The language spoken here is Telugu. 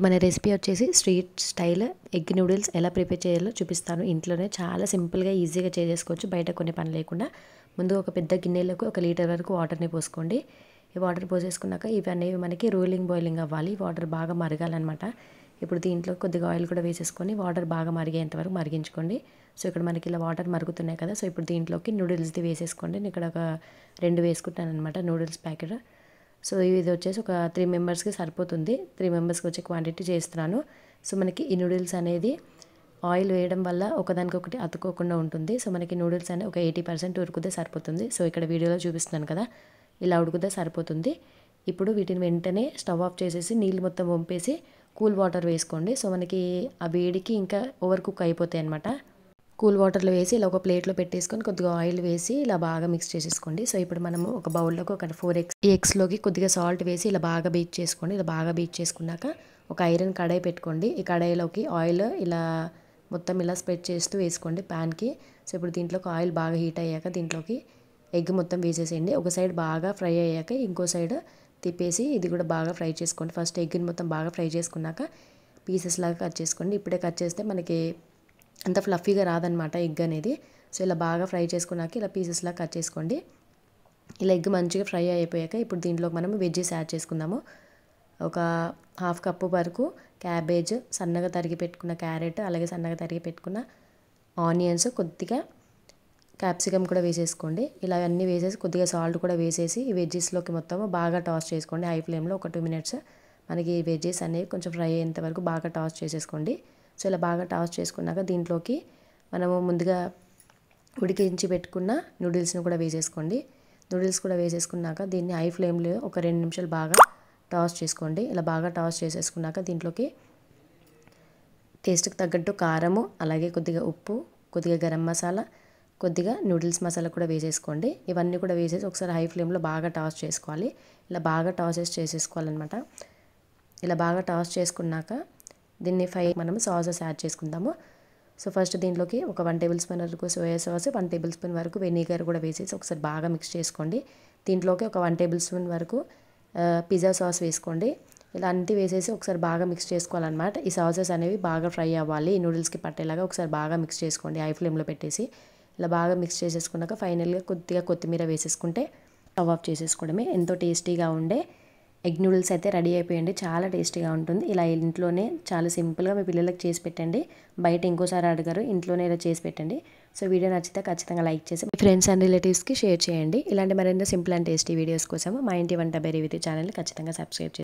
మన రెసిపీ వచ్చేసి స్ట్రీట్ స్టైల్ ఎగ్ నూడిల్స్ ఎలా ప్రిపేర్ చేయాలో చూపిస్తాను. ఇంట్లోనే చాలా సింపుల్గా ఈజీగా చేసేసుకోవచ్చు, బయట కొన్ని పని లేకుండా. ముందు ఒక పెద్ద గిన్నెలకు 1 లీటర్ వరకు వాటర్ని పోసుకోండి. ఈ వాటర్ పోసేసుకున్నాక ఇవి అనేవి మనకి బాయిలింగ్ అవ్వాలి. వాటర్ బాగా మరగాలన్నమాట. ఇప్పుడు దీంట్లో కొద్దిగా ఆయిల్ కూడా వేసేసుకొని వాటర్ బాగా మరిగేంత వరకు మరిగించుకోండి. సో ఇక్కడ మనకి ఇలా వాటర్ మరుగుతున్నాయి కదా, సో ఇప్పుడు దీంట్లోకి నూడిల్స్ది వేసేసుకోండి. నేను ఇక్కడ ఒక 2 వేసుకుంటాను అనమాట నూడిల్స్ ప్యాకెట్. సో ఇది వచ్చేసి ఒక 3 మెంబర్స్కి సరిపోతుంది. 3 మెంబర్స్కి వచ్చే క్వాంటిటీ చేస్తున్నాను. సో మనకి ఈ నూడిల్స్ అనేది ఆయిల్ వేయడం వల్ల ఒకదానికొకటి అతుక్కోకుండా ఉంటుంది. సో మనకి నూడిల్స్ అనేది ఒక 80% ఉడికితే సరిపోతుంది. సో ఇక్కడ వీడియోలో చూపిస్తున్నాను కదా, ఇలా ఉడికితే సరిపోతుంది. ఇప్పుడు వీటిని వెంటనే స్టవ్ ఆఫ్ చేసేసి నీళ్ళు మొత్తం వంపేసి కూల్ వాటర్ వేసుకోండి. సో మనకి ఆ వేడికి ఇంకా ఓవర్ కుక్ అయిపోతాయి అనమాట. కూల్ వాటర్లో వేసి ఇలా ఒక ప్లేట్లో పెట్టేసుకొని కొద్దిగా ఆయిల్ వేసి ఇలా బాగా మిక్స్ చేసేసుకోండి. సో ఇప్పుడు మనము ఒక బౌల్లోకి ఒక 4 ఎగ్స్, ఈ ఎగ్స్లోకి కొద్దిగా సాల్ట్ వేసి ఇలా బాగా బీట్ చేసుకోండి. ఇలా బాగా బీట్ చేసుకున్నాక ఒక ఐరన్ కడాయి పెట్టుకోండి. ఈ కడాయిలోకి ఆయిల్ ఇలా మొత్తం ఇలా స్ప్రెడ్ చేస్తూ వేసుకోండి ప్యాన్కి. సో ఇప్పుడు దీంట్లోకి ఆయిల్ బాగా హీట్ అయ్యాక దీంట్లోకి ఎగ్ మొత్తం వేసేసేయండి. ఒక సైడ్ బాగా ఫ్రై అయ్యాక ఇంకో సైడ్ తిప్పేసి ఇది కూడా బాగా ఫ్రై చేసుకోండి. ఫస్ట్ ఎగ్ని మొత్తం బాగా ఫ్రై చేసుకున్నాక పీసెస్ లాగా కట్ చేసుకోండి. ఇప్పుడే కట్ చేస్తే మనకి అంత ఫ్లఫీగా రాదనమాట ఎగ్ అనేది. సో ఇలా బాగా ఫ్రై చేసుకున్నాక ఇలా పీసెస్లా కట్ చేసుకోండి. ఇలా ఎగ్ మంచిగా ఫ్రై అయిపోయాక ఇప్పుడు దీంట్లోకి మనం వెజ్జెస్ యాడ్ చేసుకుందాము. ఒక 1/2 కప్పు వరకు క్యాబేజ్, సన్నగా తరిగి పెట్టుకున్న క్యారెట్, అలాగే సన్నగా తరిగి పెట్టుకున్న ఆనియన్స్, కొద్దిగా క్యాప్సికమ్ కూడా వేసేసుకోండి. ఇలా అన్నీ వేసేసి కొద్దిగా సాల్ట్ కూడా వేసేసి ఈ వెజ్జెస్లోకి మొత్తం బాగా టాస్ చేసుకోండి. హై ఫ్లేమ్లో ఒక 2 మినిట్స్ మనకి వెజ్జెస్ అనేవి కొంచెం ఫ్రై అయ్యేంత వరకు బాగా టాస్ చేసేసుకోండి. సో ఇలా బాగా టాస్ చేసుకున్నాక దీంట్లోకి మనము ముందుగా ఉడికించి పెట్టుకున్న నూడిల్స్ని కూడా వేసేసుకోండి. నూడిల్స్ కూడా వేసేసుకున్నాక దీన్ని హై ఫ్లేమ్లో ఒక 2 నిమిషాలు బాగా టాస్ చేసుకోండి. ఇలా బాగా టాస్ చేసేసుకున్నాక దీంట్లోకి టేస్ట్కి తగ్గట్టు కారము, అలాగే కొద్దిగా ఉప్పు, కొద్దిగా గరం మసాలా, కొద్దిగా నూడిల్స్ మసాలా కూడా వేసేసుకోండి. ఇవన్నీ కూడా వేసేసి ఒకసారి హై ఫ్లేమ్లో బాగా టాస్ చేసుకోవాలి. ఇలా బాగా టాసెస్ చేసేసుకోవాలన్నమాట. ఇలా బాగా టాస్ చేసుకున్నాక దీన్ని మనం సాసెస్ యాడ్ చేసుకుందాము. సో ఫస్ట్ దీంట్లోకి ఒక 1 టేబుల్ స్పూన్ వరకు సోయా సాస్, 1 టేబుల్ స్పూన్ వరకు వెనిగర్ కూడా వేసేసి ఒకసారి బాగా మిక్స్ చేసుకోండి. దీంట్లోకి ఒక 1 టేబుల్ స్పూన్ వరకు పిజ్జా సాస్ వేసుకోండి. ఇలా అన్నీ వేసేసి ఒకసారి బాగా మిక్స్ చేసుకోవాలన్నమాట. ఈ సాసెస్ అనేవి బాగా ఫ్రై అవ్వాలి, ఈ నూడిల్స్కి పట్టేలాగా ఒకసారి బాగా మిక్స్ చేసుకోండి హై ఫ్లేమ్లో పెట్టేసి. ఇలా బాగా మిక్స్ చేసేసుకున్నాక ఫైనల్గా కొద్దిగా కొత్తిమీర వేసేసుకుంటే స్టవ్ ఆఫ్ చేసేసుకోవడమే. ఎంతో టేస్టీగా ఉండే ఎగ్ నూడిల్స్ అయితే రెడీ అయిపోయండి. చాలా టేస్టీగా ఉంటుంది. ఇలా ఇంట్లోనే చాలా సింపుల్గా మీ పిల్లలకు చేసి పెట్టండి. బయట ఇంకోసారి అడగరు, ఇంట్లోనే ఇలా చేసి పెట్టండి. సో వీడియో నచ్చితే ఖచ్చితంగా లైక్ చేసి మీ ఫ్రెండ్స్ అండ్ రిలేటివ్స్కి షేర్ చేయండి. ఇలాంటి మరింత సింపుల్ అండ్ టేస్టీ వీడియోస్ కోసం మా ఇంటి వంట బెరీ విత్ ఛానల్ని ఖచ్చితంగా సబ్స్క్రైబ్ చేయండి.